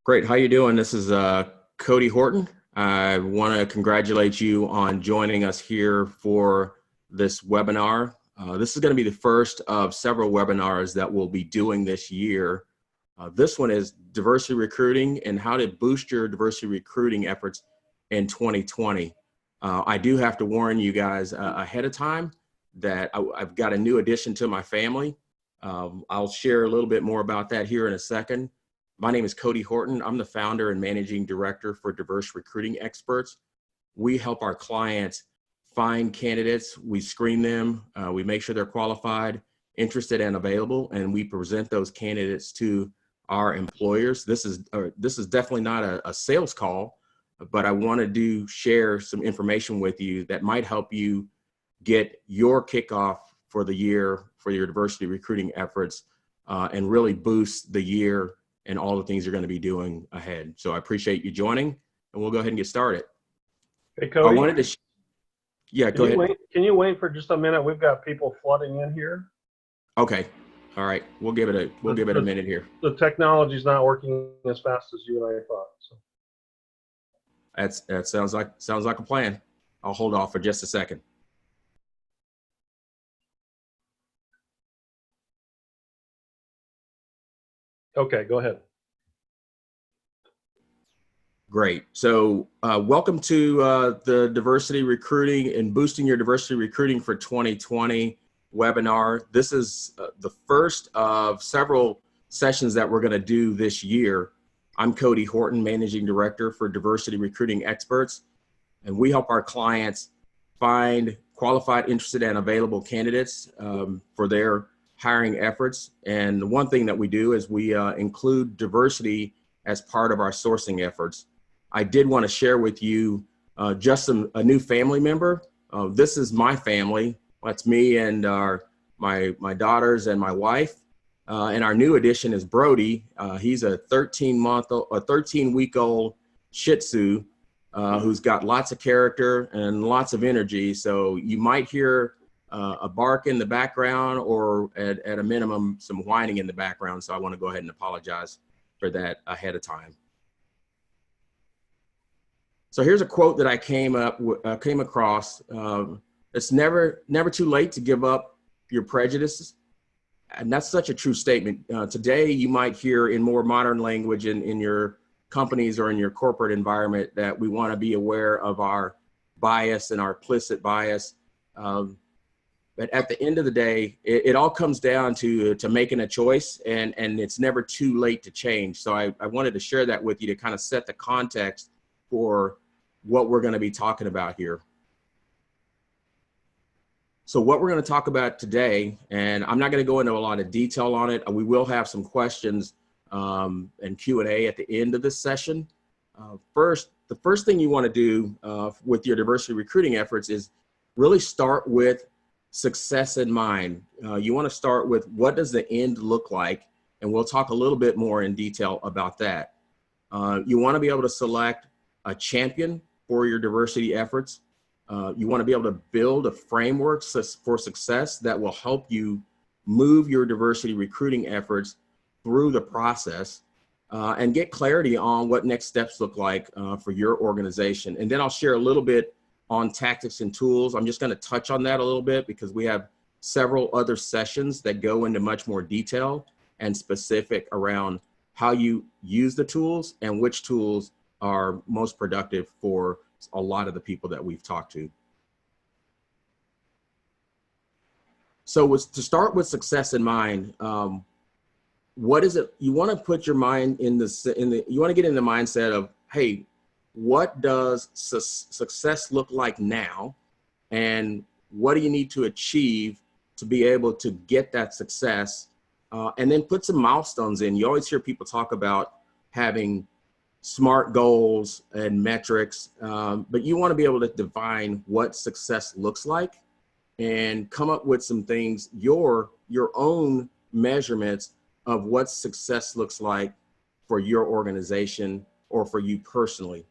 Great. How you doing? This is Cody Horton. I want to congratulate you on joining us here for this webinar. This is going to be the first of several webinars that we'll be doing this year. This one is diversity recruiting and how to boost your diversity recruiting efforts in 2020. I do have to warn you guys ahead of time that I've got a new addition to my family. I'll share a little bit more about that here in a second. My name is Cody Horton. I'm the founder and managing director for Diverse Recruiting Experts. We help our clients find candidates. We screen them. We make sure they're qualified, interested, and available, and we present those candidates to our employers. This is definitely not a sales call, but I wanted to share some information with you that might help you get your kickoff for the year for your diversity recruiting efforts and really boost the year and all the things you're going to be doing ahead. So I appreciate you joining, and we'll go ahead and get started. Hey, Cody. I wanted to, yeah, go ahead. Can you wait for just a minute? We've got people flooding in here. Okay. All right. We'll give it a minute here. The technology's not working as fast as you and I thought. So. That sounds like a plan. I'll hold off for just a second. Okay, go ahead. Great. So welcome to the Diversity Recruiting and Boosting Your Diversity Recruiting for 2020 webinar. This is the first of several sessions that we're going to do this year. I'm Cody Horton, Managing Director for Diversity Recruiting Experts, and we help our clients find qualified, interested, and available candidates for their hiring efforts. And the one thing that we do is we include diversity as part of our sourcing efforts. I did want to share with you just a new family member. This is my family. That's me and my daughters and my wife. And our new addition is Brody. He's a 13-week-old Shih Tzu who's got lots of character and lots of energy. So you might hear a bark in the background, or at a minimum, some whining in the background. So I want to go ahead and apologize for that ahead of time. So here's a quote that I came across. It's never too late to give up your prejudices. And that's such a true statement. Today, you might hear in more modern language in your companies or in your corporate environment that we want to be aware of our bias and our implicit bias. But at the end of the day, it all comes down to making a choice, and it's never too late to change. So I wanted to share that with you to kind of set the context for what we're going to be talking about here. So what we're going to talk about today, and I'm not going to go into a lot of detail on it. We will have some questions and Q&A at the end of this session. The first thing you want to do with your diversity recruiting efforts is really start with success in mind. You want to start with what does the end look like, and we'll talk a little bit more in detail about that. You want to be able to select a champion for your diversity efforts. You want to be able to build a framework for success that will help you move your diversity recruiting efforts through the process and get clarity on what next steps look like for your organization. And then I'll share a little bit on tactics and tools. I'm just going to touch on that a little bit because we have several other sessions that go into much more detail and specific around how you use the tools and which tools are most productive for a lot of the people that we've talked to. So to start with success in mind, what is it? You want to put your mind you want to get in the mindset of, hey, what does success look like now? And what do you need to achieve to be able to get that success? And then put some milestones in. You always hear people talk about having SMART goals and metrics, but you want to be able to define what success looks like and come up with some things, your own measurements of what success looks like for your organization or for you personally.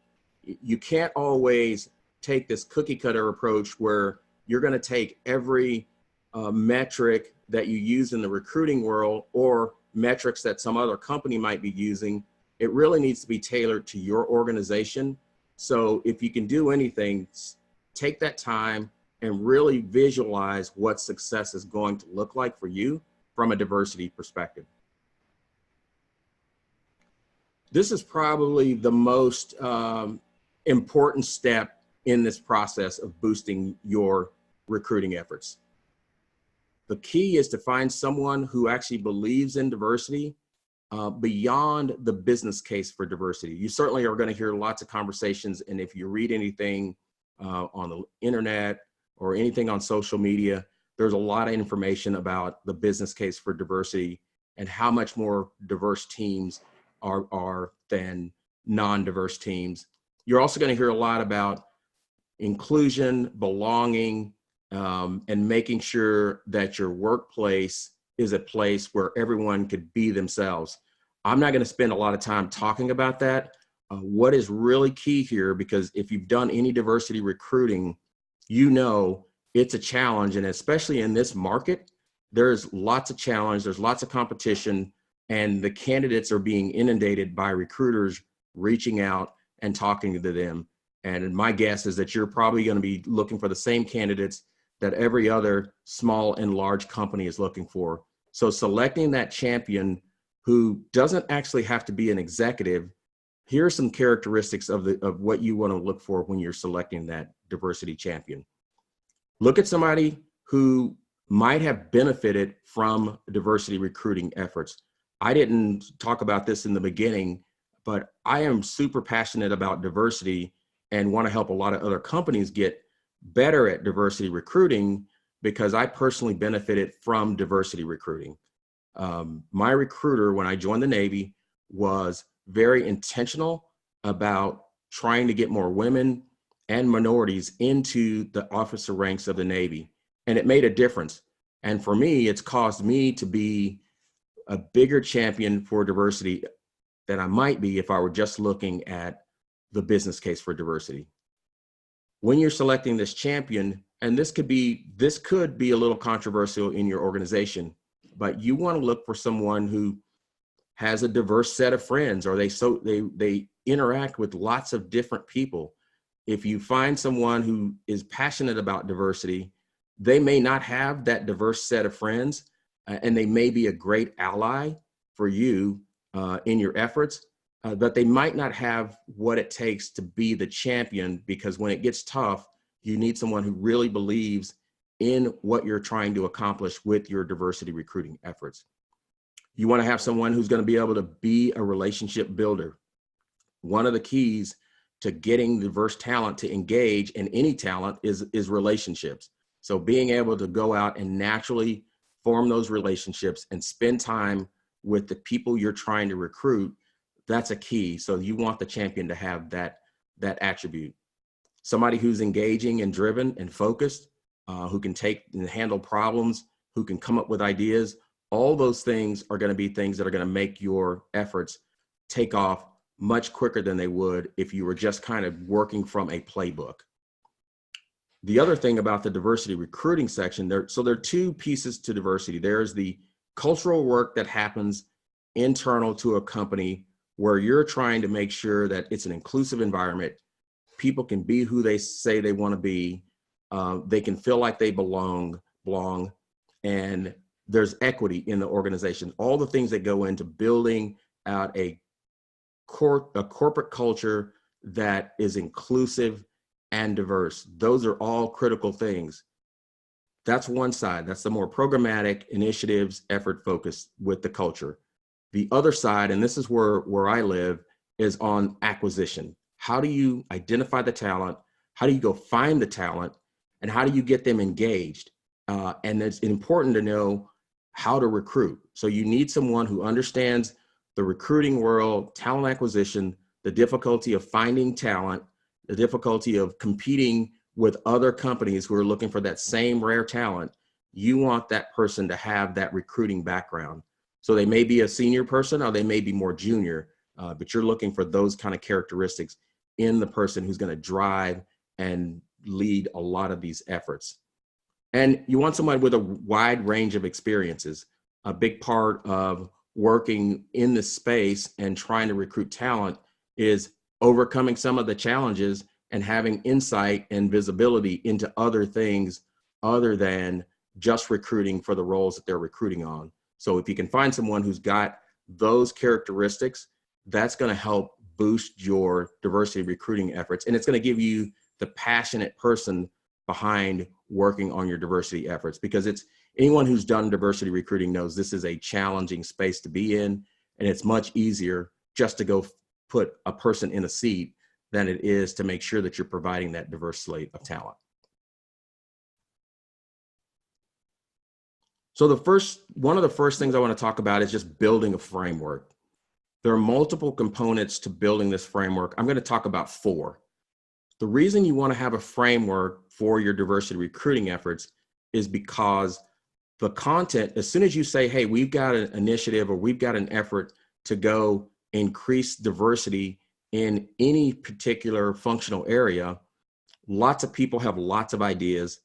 You can't always take this cookie cutter approach where you're going to take every metric that you use in the recruiting world or metrics that some other company might be using It really needs to be tailored to your organization. So if you can do anything, take that time and really visualize what success is going to look like for you from a diversity perspective. This is probably the most important step in this process of boosting your recruiting efforts. The key is to find someone who actually believes in diversity beyond the business case for diversity. You certainly are going to hear lots of conversations, and if you read anything on the internet or anything on social media, there's a lot of information about the business case for diversity and how much more diverse teams are than non-diverse teams. You're also going to hear a lot about inclusion, belonging, and making sure that your workplace is a place where everyone could be themselves. I'm not going to spend a lot of time talking about that. What is really key here, because if you've done any diversity recruiting, you know it's a challenge, and especially in this market, there's lots of challenge, there's lots of competition, and the candidates are being inundated by recruiters reaching out and talking to them. And my guess is that you're probably going to be looking for the same candidates that every other small and large company is looking for. So selecting that champion who doesn't actually have to be an executive, here are some characteristics of what you want to look for when you're selecting that diversity champion. Look at somebody who might have benefited from diversity recruiting efforts. I didn't talk about this in the beginning, but I am super passionate about diversity and want to help a lot of other companies get better at diversity recruiting because I personally benefited from diversity recruiting. My recruiter, when I joined the Navy, was very intentional about trying to get more women and minorities into the officer ranks of the Navy, and it made a difference. And for me, it's caused me to be a bigger champion for diversity than I might be if I were just looking at the business case for diversity. When you're selecting this champion, and this could be a little controversial in your organization, but you want to look for someone who has a diverse set of friends, or they interact with lots of different people. If you find someone who is passionate about diversity, they may not have that diverse set of friends, and they may be a great ally for you in your efforts, but they might not have what it takes to be the champion, because when it gets tough, you need someone who really believes in what you're trying to accomplish with your diversity recruiting efforts. You want to have someone who's going to be able to be a relationship builder. One of the keys to getting diverse talent to engage in any talent is relationships. So being able to go out and naturally form those relationships and spend time with the people you're trying to recruit, that's a key. So you want the champion to have that attribute. Somebody who's engaging and driven and focused, who can take and handle problems, who can come up with ideas. All those things are going to be things that are going to make your efforts take off much quicker than they would if you were just kind of working from a playbook. The other thing about the diversity recruiting section, there are two pieces to diversity. There's the cultural work that happens internal to a company where you're trying to make sure that it's an inclusive environment. People can be who they say they want to be. They can feel like they belong, and there's equity in the organization. All the things that go into building out a corporate culture that is inclusive and diverse. Those are all critical things. That's one side. That's the more programmatic initiatives, effort focused with the culture. The other side, and this is where I live, is on acquisition. How do you identify the talent? How do you go find the talent? And how do you get them engaged? And it's important to know how to recruit. So you need someone who understands the recruiting world, talent acquisition, the difficulty of finding talent, the difficulty of competing with other companies who are looking for that same rare talent. You want that person to have that recruiting background. So they may be a senior person or they may be more junior, but you're looking for those kind of characteristics in the person who's going to drive and lead a lot of these efforts. And you want someone with a wide range of experiences. A big part of working in this space and trying to recruit talent is overcoming some of the challenges and having insight and visibility into other things other than just recruiting for the roles that they're recruiting on. So if you can find someone who's got those characteristics, that's going to help boost your diversity recruiting efforts. And it's going to give you the passionate person behind working on your diversity efforts, because it's anyone who's done diversity recruiting knows this is a challenging space to be in. And it's much easier just to go put a person in a seat than it is to make sure that you're providing that diverse slate of talent. So one of the first things I want to talk about is just building a framework. There are multiple components to building this framework. I'm going to talk about 4. The reason you want to have a framework for your diversity recruiting efforts is because the content, as soon as you say, hey, we've got an initiative or we've got an effort to go increase diversity in any particular functional area, lots of people have lots of ideas.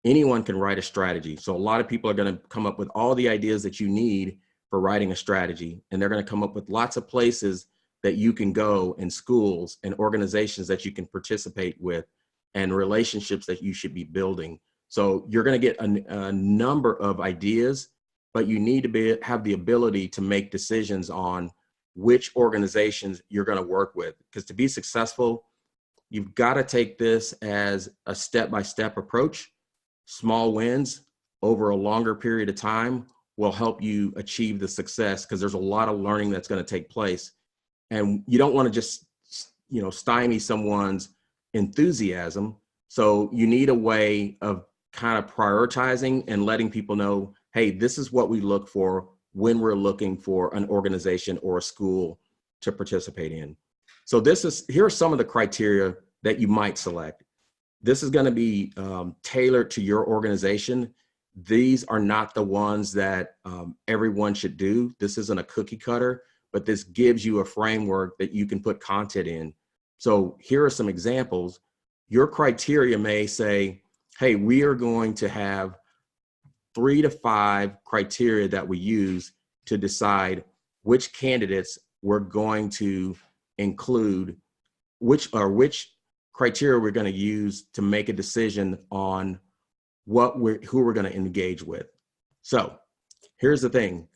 Anyone can write a strategy. So a lot of people are going to come up with all the ideas that you need for writing a strategy. And they're going to come up with lots of places that you can go, and schools and organizations that you can participate with, and relationships that you should be building. So you're going to get a number of ideas, but you need to have the ability to make decisions on which organizations you're going to work with. Because to be successful, you've got to take this as a step-by-step approach. Small wins over a longer period of time will help you achieve the success, because there's a lot of learning that's going to take place. And you don't want to just, stymie someone's enthusiasm. So you need a way of kind of prioritizing and letting people know, hey, this is what we look for when we're looking for an organization or a school to participate in. So here are some of the criteria that you might select. This is going to be tailored to your organization. These are not the ones that everyone should do. This isn't a cookie cutter, but this gives you a framework that you can put content in. So here are some examples. Your criteria may say, hey, we are going to have 3 to 5 criteria that we use to decide which candidates we're going to include, which criteria we're going to use to make a decision on who we're going to engage with. So here's the thing.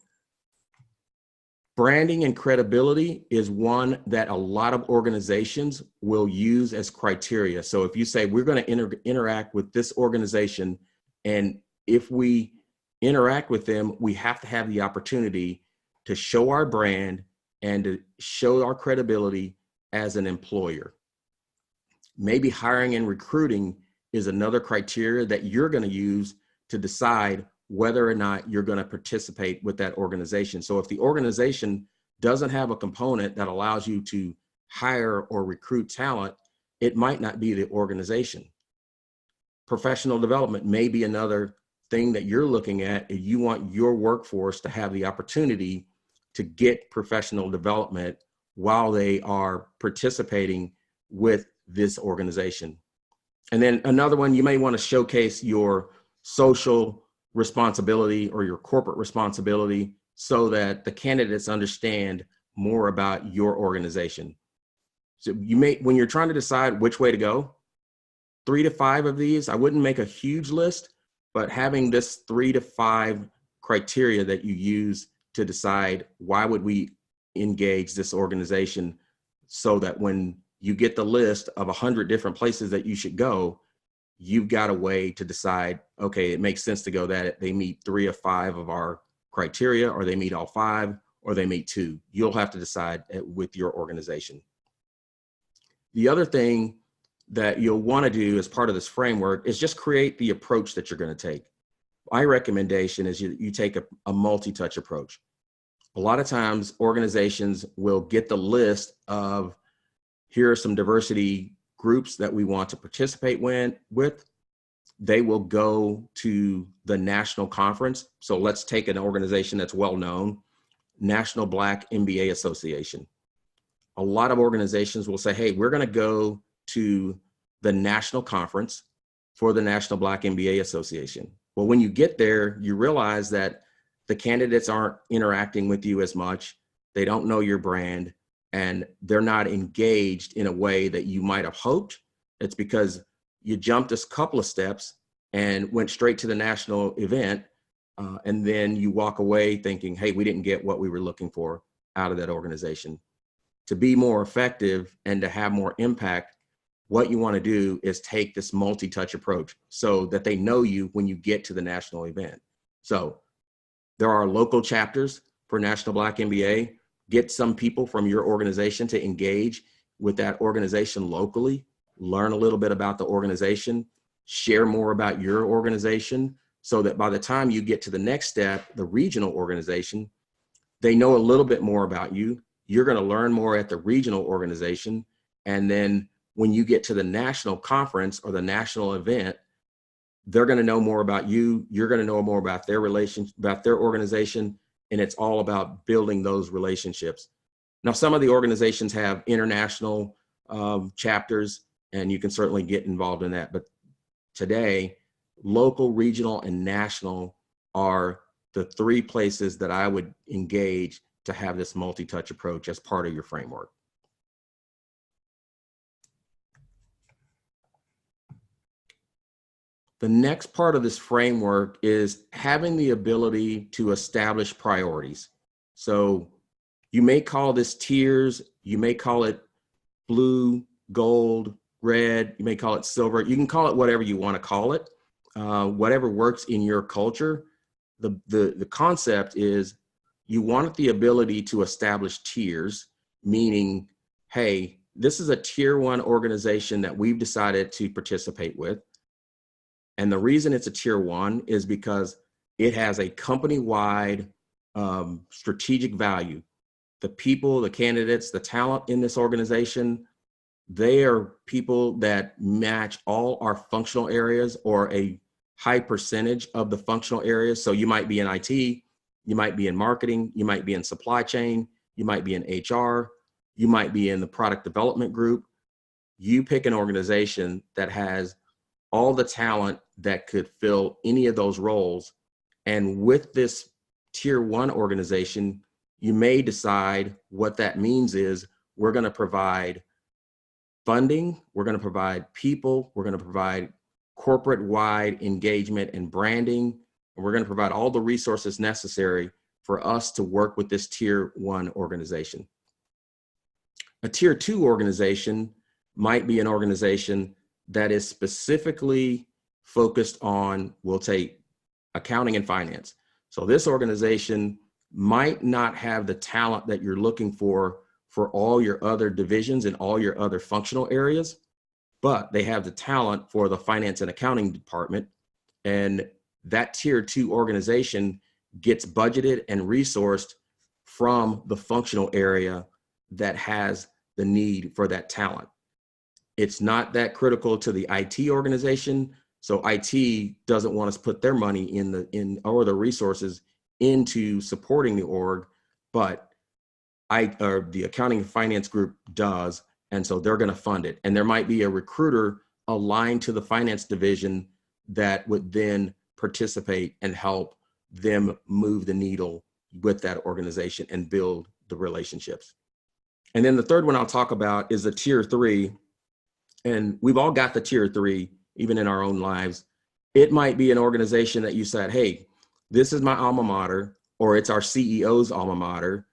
Branding and credibility is one that a lot of organizations will use as criteria. So if you say we're going to interact with this organization, and if we interact with them, we have to have the opportunity to show our brand and to show our credibility as an employer. Maybe hiring and recruiting is another criteria that you're going to use to decide whether or not you're going to participate with that organization. So if the organization doesn't have a component that allows you to hire or recruit talent, it might not be the organization. Professional development may be another thing that you're looking at if you want your workforce to have the opportunity to get professional development while they are participating with this organization. And then another one, you may want to showcase your social responsibility or your corporate responsibility so that the candidates understand more about your organization. So when you're trying to decide which way to go, 3 to 5 of these, I wouldn't make a huge list, but having this 3 to 5 criteria that you use to decide why would we engage this organization, so that when you get the list of 100 different places that you should go, you've got a way to decide, okay, it makes sense to go that they meet 3 or 5 of our criteria, or they meet all 5, or they meet 2. You'll have to decide with your organization. The other thing that you'll want to do as part of this framework is just create the approach that you're going to take. My recommendation is you take a multi-touch approach. A lot of times organizations will get the list of, here are some diversity groups that we want to participate with. They will go to the national conference. So let's take an organization that's well known, National Black MBA Association. A lot of organizations will say, hey, we're going to go to the national conference for the National Black MBA Association. Well, when you get there, you realize that the candidates aren't interacting with you as much. They don't know your brand, and they're not engaged in a way that you might have hoped. It's because you jumped a couple of steps and went straight to the national event. And then you walk away thinking, hey, we didn't get what we were looking for out of that organization. To be more effective and to have more impact, what you want to do is take this multi-touch approach so that they know you when you get to the national event. So there are local chapters for National Black MBA. Get some people from your organization to engage with that organization locally, learn a little bit about the organization, share more about your organization, so that by the time you get to the next step, the regional organization, they know a little bit more about you. You're going to learn more at the regional organization. And then when you get to the national conference or the national event, they're going to know more about you. You're going to know more about their relations, about their organization. And it's all about building those relationships. Now, some of the organizations have international chapters, and you can certainly get involved in that. But today, local, regional, and national are the three places that I would engage to have this multi-touch approach as part of your framework. The next part of this framework is having the ability to establish priorities. So you may call this tiers, you may call it blue, gold, red, you may call it silver. You can call it whatever you want to call it, whatever works in your culture. The concept is you want the ability to establish tiers, meaning, hey, this is a tier 1 organization that we've decided to participate with. And the reason it's a tier 1 is because it has a company-wide strategic value. The people, the candidates, the talent in this organization, they are people that match all our functional areas or a high percentage of the functional areas. So you might be in IT, you might be in marketing, you might be in supply chain, you might be in HR, you might be in the product development group. You pick an organization that has all the talent that could fill any of those roles. And with this tier 1 organization, you may decide what that means is we're going to provide funding, we're going to provide people, we're going to provide corporate-wide engagement and branding, and we're going to provide all the resources necessary for us to work with this tier 1 organization. A tier 2 organization might be an organization that is specifically focused on, we'll take accounting and finance. So this organization might not have the talent that you're looking for all your other divisions and all your other functional areas, but they have the talent for the finance and accounting department. And that tier 2 organization gets budgeted and resourced from the functional area that has the need for that talent. It's not that critical to the IT organization. So IT doesn't want us to put their money or the resources into supporting the org, but the accounting and finance group does. And so they're going to fund it. And there might be a recruiter aligned to the finance division that would then participate and help them move the needle with that organization and build the relationships. And then the third one I'll talk about is a tier 3. And we've all got the tier 3, even in our own lives. It might be an organization that you said, hey, this is my alma mater, or it's our CEO's alma mater.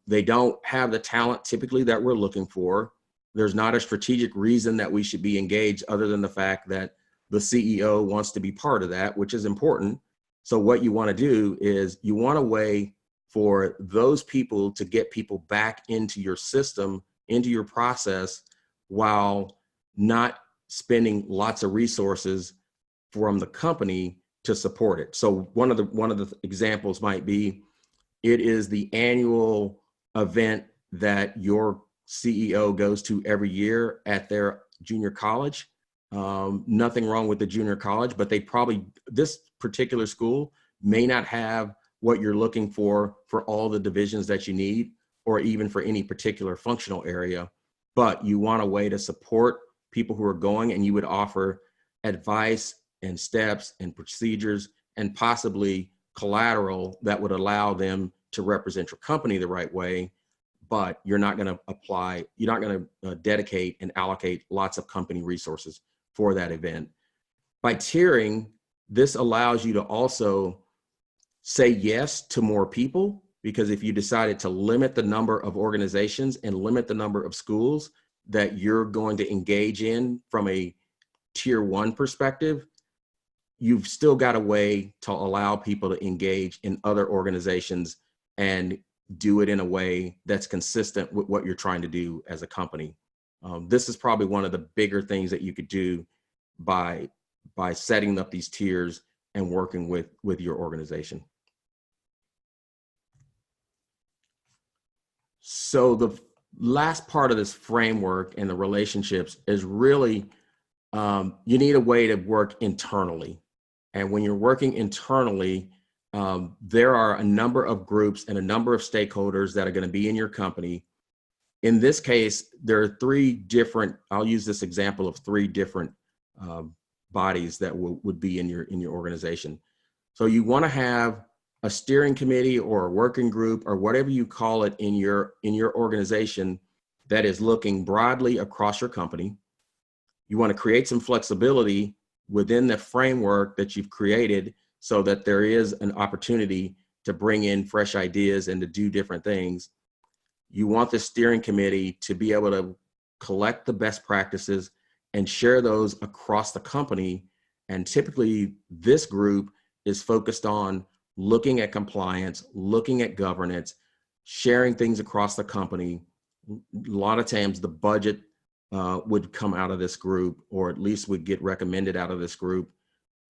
They don't have the talent typically that we're looking for. There's not a strategic reason that we should be engaged other than the fact that the CEO wants to be part of that, which is important. So what you want to do is you want a way for those people to get people back into your system, into your process, while not spending lots of resources from the company to support it. So one of the examples might be, it is the annual event that your CEO goes to every year at their junior college. Nothing wrong with the junior college, but this particular school may not have what you're looking for all the divisions that you need, or even for any particular functional area. But you want a way to support people who are going, and you would offer advice and steps and procedures and possibly collateral that would allow them to represent your company the right way, but you're not going to dedicate and allocate lots of company resources for that event. By tiering, this allows you to also say yes to more people, because if you decided to limit the number of organizations and limit the number of schools that you're going to engage in from a tier 1 perspective, you've still got a way to allow people to engage in other organizations and do it in a way that's consistent with what you're trying to do as a company. This is probably one of the bigger things that you could do by setting up these tiers and working with your organization. So the last part of this framework and the relationships is really, you need a way to work internally. And when you're working internally, there are a number of groups and a number of stakeholders that are going to be in your company. In this case, there are 3 different, I'll use this example of 3 different bodies that would be in your organization. So you want to have a steering committee or a working group or whatever you call it in your organization that is looking broadly across your company. You want to create some flexibility within the framework that you've created so that there is an opportunity to bring in fresh ideas and to do different things. You want the steering committee to be able to collect the best practices and share those across the company. And typically this group is focused on looking at compliance, looking at governance, sharing things across the company. A lot of times the budget would come out of this group, or at least would get recommended out of this group.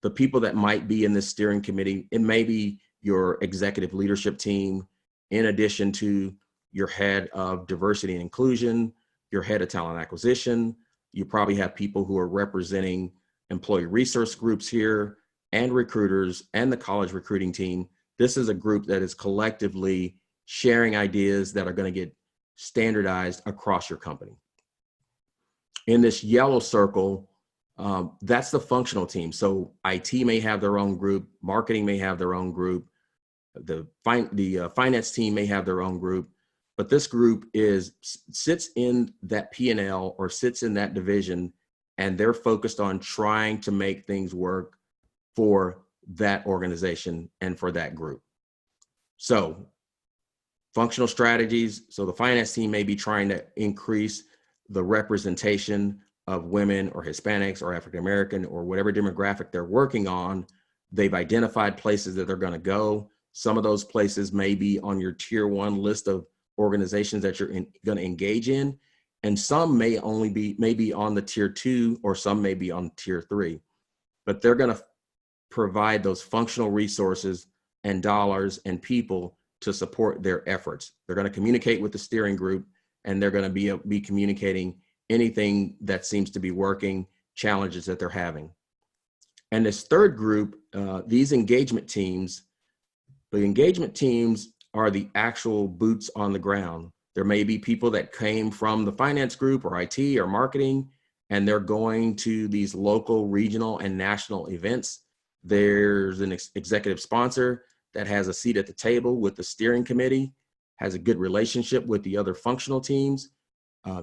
The people that might be in this steering committee, it may be your executive leadership team, in addition to your head of diversity and inclusion, your head of talent acquisition. You probably have people who are representing employee resource groups here, and recruiters, and the college recruiting team. This is a group that is collectively sharing ideas that are going to get standardized across your company. In this yellow circle, that's the functional team. So IT may have their own group, marketing may have their own group, the finance team may have their own group, but this group sits in that P&L or sits in that division, and they're focused on trying to make things work for that organization and for that group. So functional strategies. So the finance team may be trying to increase the representation of women or Hispanics or African American or whatever demographic they're working on. They've identified places that they're going to go. Some of those places may be on your tier 1 list of organizations that you're going to engage in, and some may be on the tier 2, or some may be on tier 3. But they're going to provide those functional resources and dollars and people to support their efforts. They're going to communicate with the steering group, and they're going to be communicating anything that seems to be working, challenges that they're having. And this third group, these engagement teams, the engagement teams are the actual boots on the ground. There may be people that came from the finance group or IT or marketing, and they're going to these local, regional, and national events. There's an executive sponsor that has a seat at the table with the steering committee, has a good relationship with the other functional teams.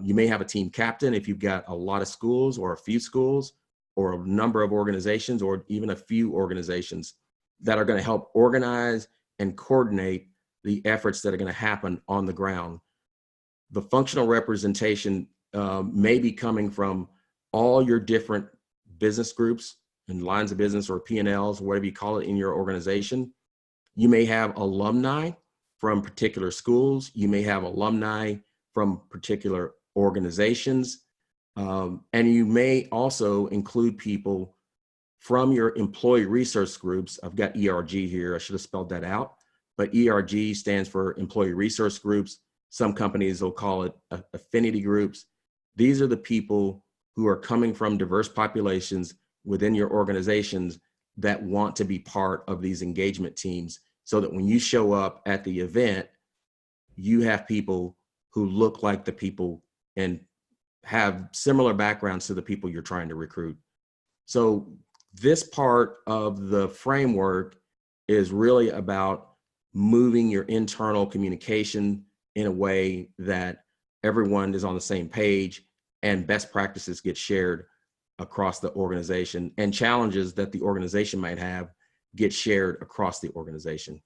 You may have a team captain if you've got a lot of schools or a few schools or a number of organizations or even a few organizations that are going to help organize and coordinate the efforts that are going to happen on the ground. The functional representation may be coming from all your different business groups and lines of business or P&Ls, whatever you call it in your organization. You may have alumni from particular schools. You may have alumni from particular organizations. And you may also include people from your employee resource groups. I've got ERG here. I should have spelled that out. But ERG stands for employee resource groups. Some companies will call it affinity groups. These are the people who are coming from diverse populations within your organizations that want to be part of these engagement teams, so that when you show up at the event, you have people who look like the people and have similar backgrounds to the people you're trying to recruit. So this part of the framework is really about moving your internal communication in a way that everyone is on the same page and best practices get shared across the organization, and challenges that the organization might have get shared across the organization.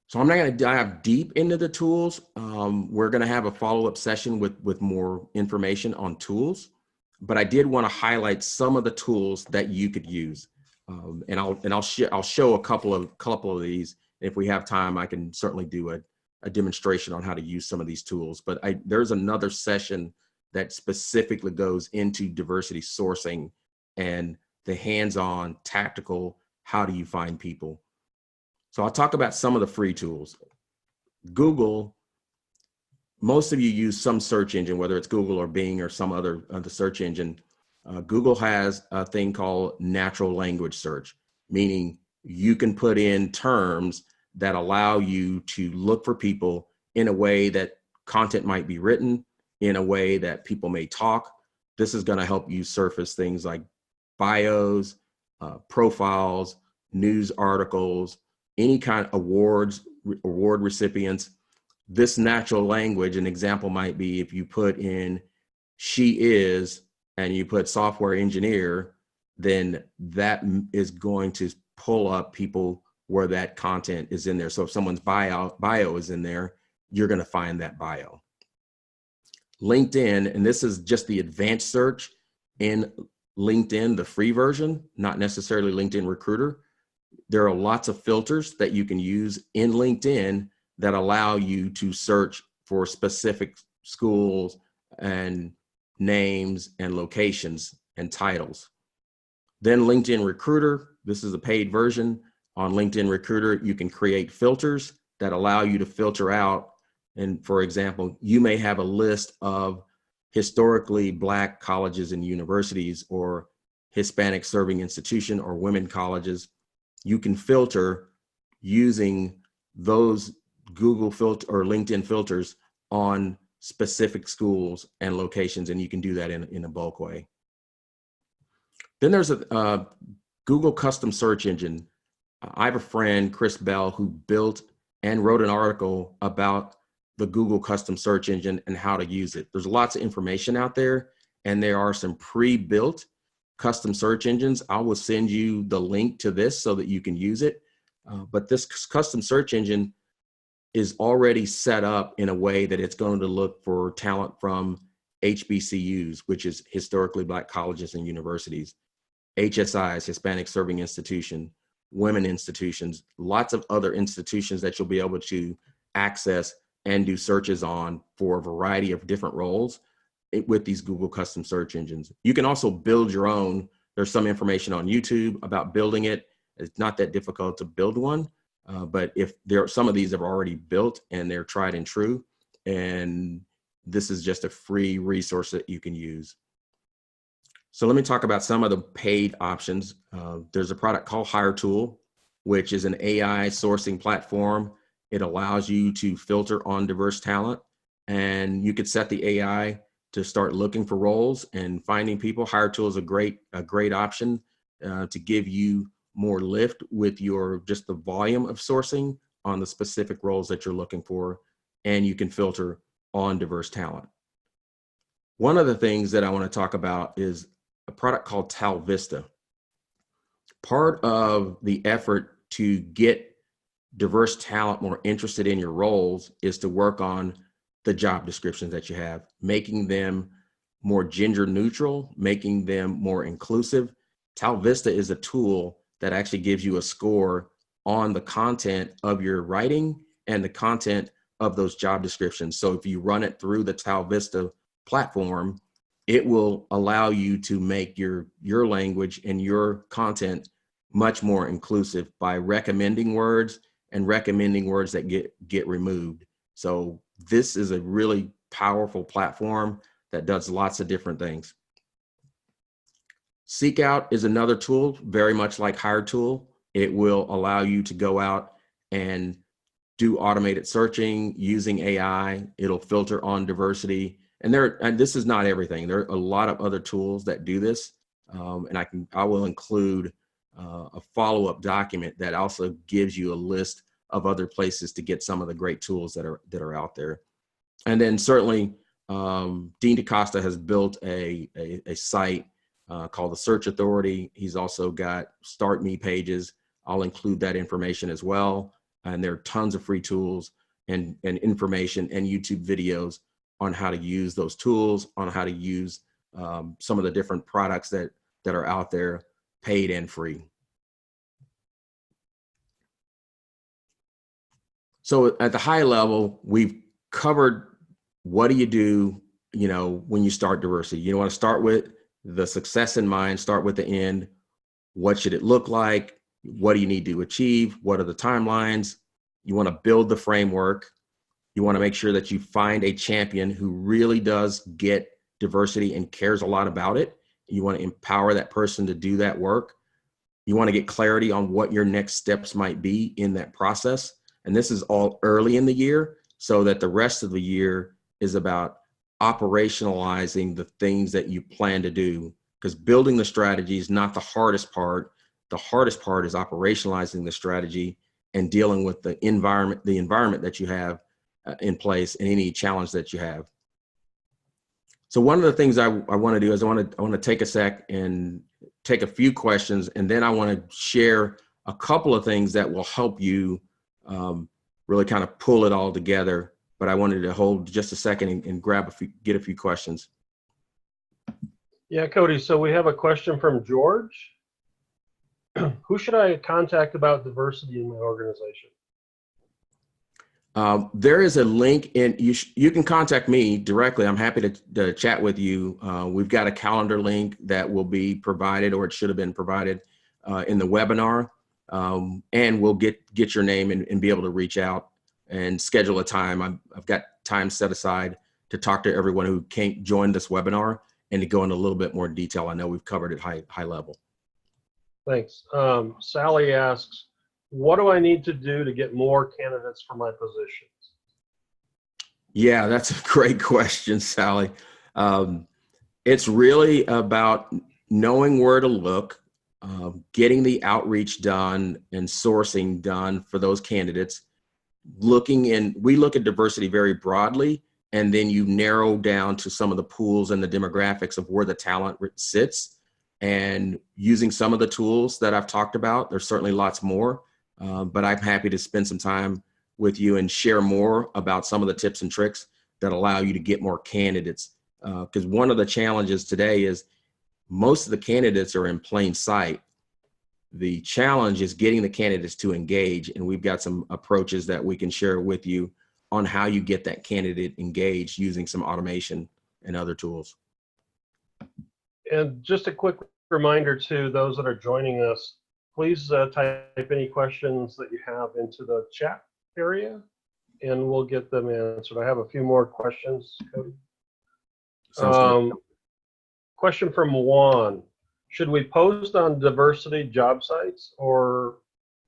So I'm not going to dive deep into the tools. We're going to have a follow-up session with more information on tools, but I did want to highlight some of the tools that you could use, and I'll show a couple of these. If we have time, I can certainly do a demonstration on how to use some of these tools. But there's another session that specifically goes into diversity sourcing and the hands-on tactical, how do you find people? So I'll talk about some of the free tools. Google, most of you use some search engine, whether it's Google or Bing or some other search engine. Google has a thing called natural language search, meaning you can put in terms that allow you to look for people in a way that content might be written, in a way that people may talk. This is going to help you surface things like bios, profiles, news articles, any kind of award recipients. This natural language, an example might be if you put in she is and you put software engineer, then that is going to pull up people where that content is in there. So if someone's bio is in there, you're going to find that bio. LinkedIn, and this is just the advanced search in LinkedIn, the free version, not necessarily LinkedIn Recruiter. There are lots of filters that you can use in LinkedIn that allow you to search for specific schools and names and locations and titles. Then LinkedIn Recruiter, this is a paid version. On LinkedIn Recruiter, you can create filters that allow you to filter out. And for example, you may have a list of historically Black colleges and universities, or Hispanic serving institution, or women colleges. You can filter using those Google filter or LinkedIn filters on specific schools and locations, and you can do that in a bulk way. Then there's a Google custom search engine. I have a friend, Chris Bell, who built and wrote an article about the Google custom search engine and how to use it. There's lots of information out there, and there are some pre-built custom search engines. I will send you the link to this so that you can use it. But this custom search engine is already set up in a way that it's going to look for talent from HBCUs, which is historically Black colleges and universities, HSIs, Hispanic serving institution, women institutions, lots of other institutions that you'll be able to access and do searches on for a variety of different roles with these Google custom search engines. You can also build your own. There's some information on YouTube about building it. It's not that difficult to build one, but if there are some of these are already built and they're tried and true, and this is just a free resource that you can use. So let me talk about some of the paid options. There's a product called HireTool, which is an AI sourcing platform. It allows you to filter on diverse talent, and you could set the AI to start looking for roles and finding people. HireTool is a great option to give you more lift with your just the volume of sourcing on the specific roles that you're looking for, and you can filter on diverse talent. One of the things that I want to talk about is a product called TalVista. Part of the effort to get diverse talent more interested in your roles is to work on the job descriptions that you have, making them more gender neutral, making them more inclusive. TalVista is a tool that actually gives you a score on the content of your writing and the content of those job descriptions. So if you run it through the TalVista platform, it will allow you to make your language and your content much more inclusive by recommending words and recommending words that get removed. So this is a really powerful platform that does lots of different things. Seek Out is another tool, very much like HireTool. It will allow you to go out and do automated searching using AI. It'll filter on diversity. And this is not everything. There are a lot of other tools that do this. And I will include a follow-up document that also gives you a list of other places to get some of the great tools that are out there. And then certainly Dean DaCosta has built a site called the Search Authority. He's also got Start Me pages. I'll include that information as well. And there are tons of free tools and information and YouTube videos on how to use those tools, on how to use some of the different products that are out there, paid and free. So at the high level, we've covered what do you do, when you start diversity. You want to start with the success in mind, start with the end. What should it look like? What do you need to achieve? What are the timelines? You want to build the framework. You want to make sure that you find a champion who really does get diversity and cares a lot about it. You want to empower that person to do that work. You want to get clarity on what your next steps might be in that process. And this is all early in the year, so that the rest of the year is about operationalizing the things that you plan to do. Because building the strategy is not the hardest part. The hardest part is operationalizing the strategy and dealing with the environment that you have in place and any challenge that you have. So one of the things I want to do is I want to take a sec and take a few questions, and then I want to share a couple of things that will help you really kind of pull it all together. But I wanted to hold just a second and get a few questions. Yeah, Cody, so we have a question from George. Who should I contact about diversity in my organization? There is a link you can contact me directly. I'm happy to chat with you. We've got a calendar link that will be provided, or it should have been provided in the webinar. And we'll get your name and be able to reach out and schedule a time. I've got time set aside to talk to everyone who can't join this webinar and to go into a little bit more detail. I know we've covered it high level. Thanks. Sally asks, what do I need to do to get more candidates for my positions? Yeah, that's a great question, Sally. It's really about knowing where to look, getting the outreach done and sourcing done for those candidates. We look at diversity very broadly, and then you narrow down to some of the pools and the demographics of where the talent sits, and using some of the tools that I've talked about. There's certainly lots more, but I'm happy to spend some time with you and share more about some of the tips and tricks that allow you to get more candidates. Because one of the challenges today is most of the candidates are in plain sight. The challenge is getting the candidates to engage, and we've got some approaches that we can share with you on how you get that candidate engaged using some automation and other tools. And just a quick reminder to those that are joining us, please type any questions that you have into the chat area, and we'll get them answered. I have a few more questions, Cody. Question from Juan. Should we post on diversity job sites, or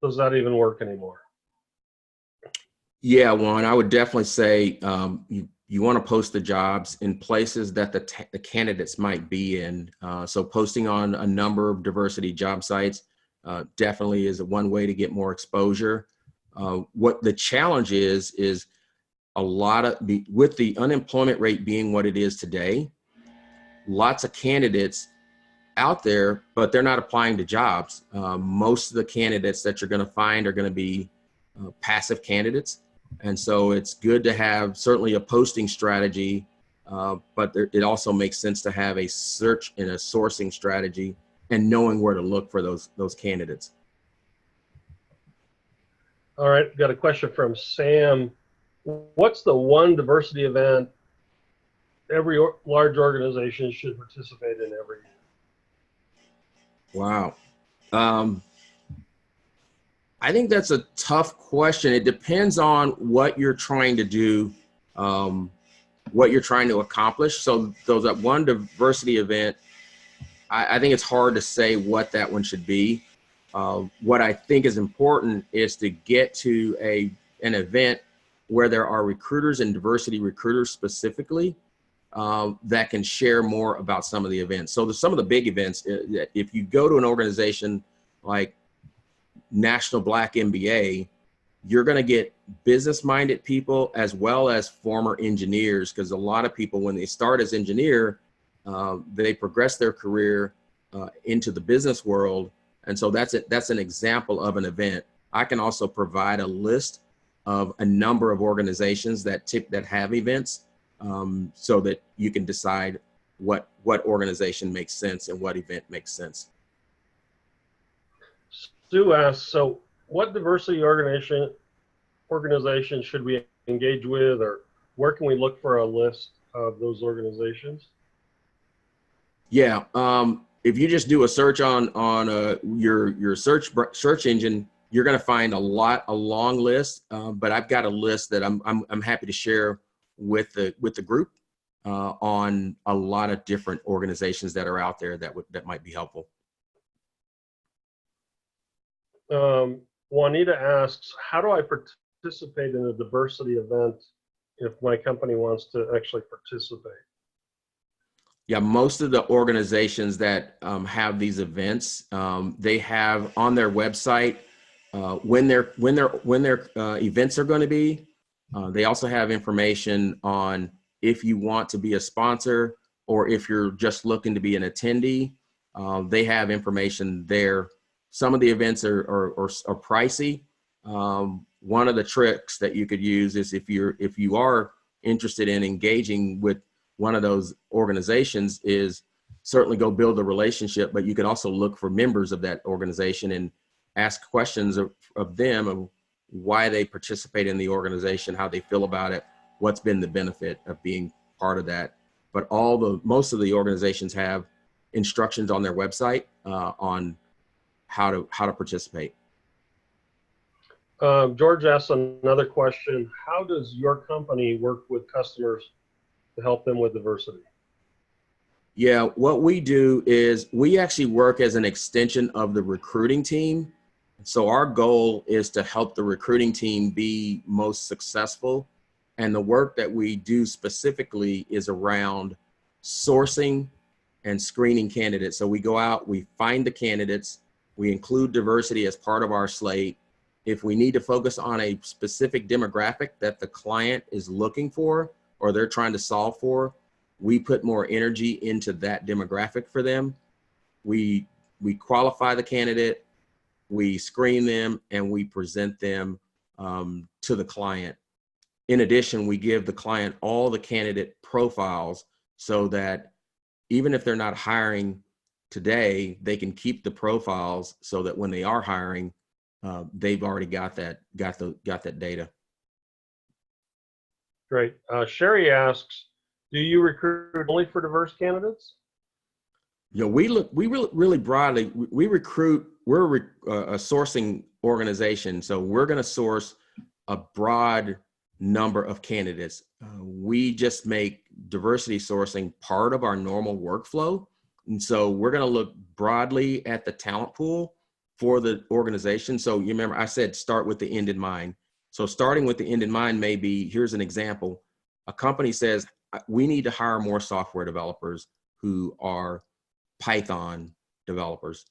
does that even work anymore? Yeah, Juan, I would definitely say you want to post the jobs in places that the candidates might be in. So posting on a number of diversity job sites definitely is one way to get more exposure. What the challenge is a lot of with the unemployment rate being what it is today, lots of candidates out there, but they're not applying to jobs. Most of the candidates that you're going to find are going to be passive candidates. And so it's good to have certainly a posting strategy, but it also makes sense to have a search and a sourcing strategy and knowing where to look for those candidates. All right, got a question from Sam. What's the one diversity event every large organization should participate in every year? Wow. I think that's a tough question. It depends on what you're trying to do, what you're trying to accomplish. So that one diversity event, I think it's hard to say what that one should be. What I think is important is to get to an event where there are recruiters and diversity recruiters specifically, that can share more about some of the events. So some of the big events, if you go to an organization like National Black MBA, you're going to get business-minded people as well as former engineers, because a lot of people, when they start as engineer, they progress their career into the business world. And so that's an example of an event. I can also provide a list of a number of organizations that have events, so that you can decide what organization makes sense and what event makes sense. Sue asks, so what diversity organization should we engage with, or where can we look for a list of those organizations? Yeah, if you just do a search on your search engine, you're going to find a long list. But I've got a list that I'm happy to share with the group on a lot of different organizations that are out there that might be helpful. Juanita asks, how do I participate in a diversity event if my company wants to actually participate? Yeah, most of the organizations that have these events, they have on their website when their events are going to be. They also have information on if you want to be a sponsor or if you're just looking to be an attendee. They have information there. Some of the events are pricey. One of the tricks that you could use is if you are interested in engaging with one of those organizations, is certainly go build a relationship, but you can also look for members of that organization and ask questions of them of why they participate in the organization, how they feel about it, what's been the benefit of being part of that. But most of the organizations have instructions on their website on how to participate. George asks another question. How does your company work with customers to help them with diversity? Yeah, what we do is we actually work as an extension of the recruiting team. So our goal is to help the recruiting team be most successful. And the work that we do specifically is around sourcing and screening candidates. So we go out, we find the candidates, we include diversity as part of our slate. If we need to focus on a specific demographic that the client is looking for or they're trying to solve for, we put more energy into that demographic for them. We qualify the candidate, we screen them, and we present them to the client. In addition, we give the client all the candidate profiles so that even if they're not hiring today, they can keep the profiles so that when they are hiring, they've already got that data. Great. Sherry asks, do you recruit only for diverse candidates? You know, we really broadly. We recruit. We're a sourcing organization, so we're going to source a broad number of candidates. We just make diversity sourcing part of our normal workflow, and so we're going to look broadly at the talent pool for the organization. So you remember I said start with the end in mind. So starting with the end in mind may be, here's an example. A company says, we need to hire more software developers who are Python developers.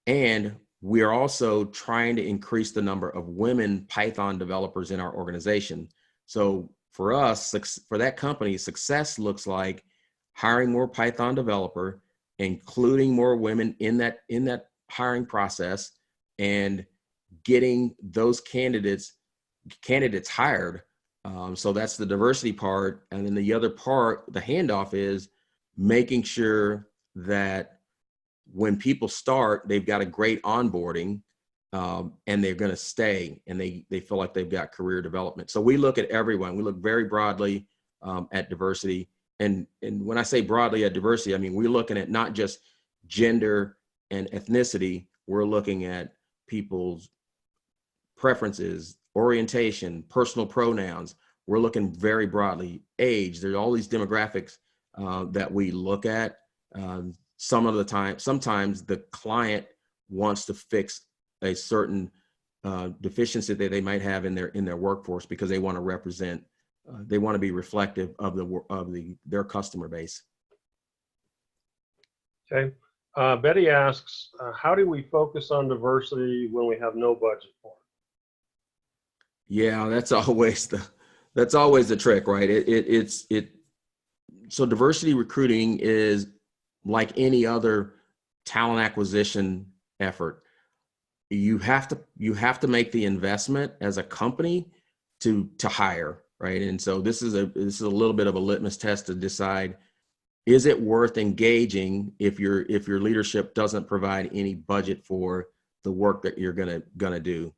And we are also trying to increase the number of women Python developers in our organization. So for us, for that company, success looks like hiring more Python developer, including more women in that hiring process, and getting those candidates hired. So that's the diversity part. And then the other part, the handoff, is making sure that when people start, they've got a great onboarding, and they're going to stay, and they feel like they've got career development. So we look at everyone. We look very broadly at diversity. And when I say broadly at diversity, I mean, we're looking at not just gender and ethnicity. We're looking at people's preferences, orientation, personal pronouns. We're looking very broadly. Age. There's all these demographics that we look at. Sometimes the client wants to fix a certain deficiency that they might have in their workforce because they want to represent they want to be reflective of their customer base. Okay. Betty asks, how do we focus on diversity when we have no budget for it? Yeah, that's always the trick, right? So diversity recruiting is like any other talent acquisition effort. You have to make the investment as a company to hire, right? And so this is a little bit of a litmus test to decide, is it worth engaging if your leadership doesn't provide any budget for the work that you're gonna do?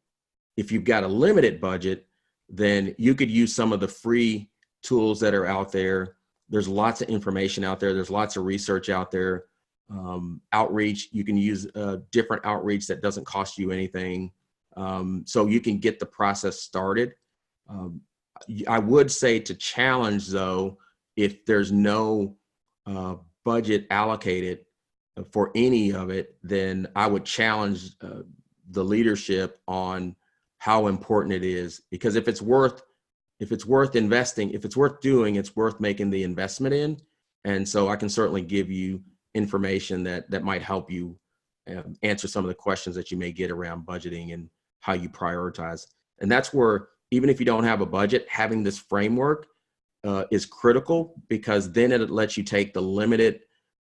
If you've got a limited budget, then you could use some of the free tools that are out there. There's lots of information out there. There's lots of research out there. Outreach, you can use different outreach that doesn't cost you anything. So you can get the process started. I would say to challenge, though, if there's no budget allocated for any of it, then I would challenge the leadership on how important it is. Because if it's worth investing, if it's worth doing, it's worth making the investment in. And so I can certainly give you information that might help you answer some of the questions that you may get around budgeting and how you prioritize. And that's where, even if you don't have a budget, having this framework is critical, because then it lets you take the limited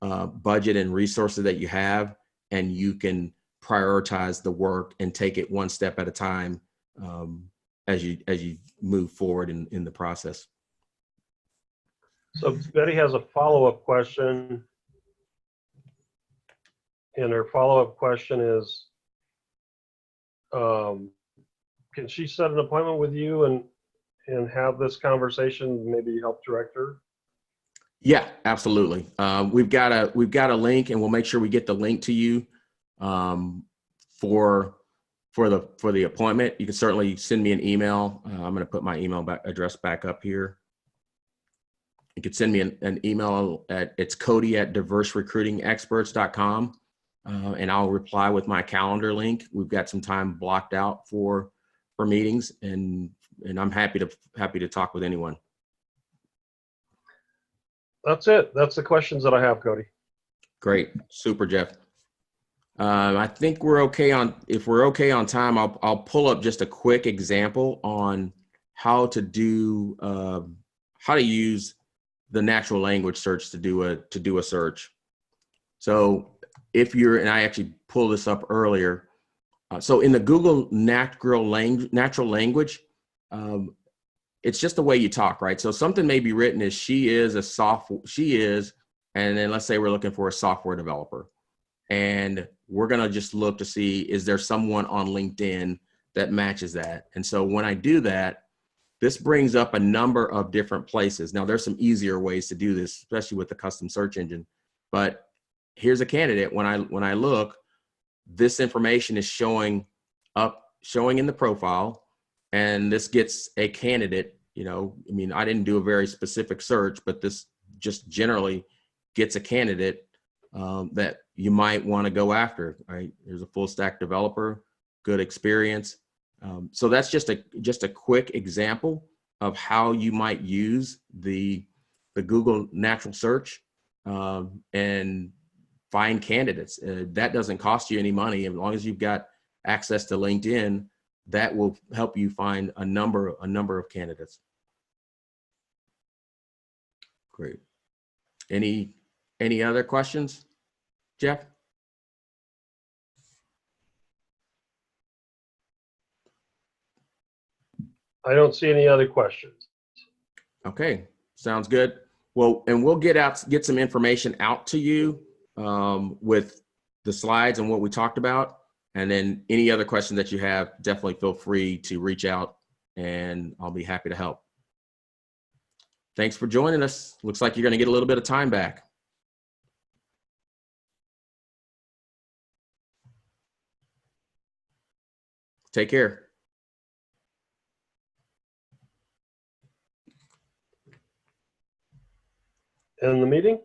budget and resources that you have, and you can prioritize the work and take it one step at a time as you move forward in the process. So Betty has a follow-up question, and her follow-up question is, can she set an appointment with you and have this conversation, maybe help direct her? Yeah, absolutely. We've got a link, and we'll make sure we get the link to you for the appointment. You can certainly send me an email. I'm going to put my email address back up here. You can send me an email it's Cody@diverserecruitingexperts.com, and I'll reply with my calendar link. We've got some time blocked out for meetings, and I'm happy to talk with anyone. That's it. That's the questions that I have, Cody. Great. Super, Jeff. I think if we're okay on time, I'll pull up just a quick example on how to use the natural language search to do a search. So and I actually pulled this up earlier. So in the Google natural language, it's just the way you talk, right? So something may be written as she is, and then let's say we're looking for a software developer. And we're going to just look to see, is there someone on LinkedIn that matches that? And so when I do that, this brings up a number of different places. Now, there's some easier ways to do this, especially with the custom search engine. But here's a candidate. When I look, this information is showing in the profile, and this gets a candidate. I didn't do a very specific search, but this just generally gets a candidate that you might want to go after, right? There's a full stack developer, good experience. So that's just a quick example of how you might use the Google natural search and find candidates. That doesn't cost you any money. As long as you've got access to LinkedIn, that will help you find a number of candidates. Great. Any other questions, Jeff? I don't see any other questions. Okay, sounds good. Well, and we'll get some information out to you with the slides and what we talked about. And then any other questions that you have, definitely feel free to reach out, and I'll be happy to help. Thanks for joining us. Looks like you're going to get a little bit of time back. Take care. End the meeting?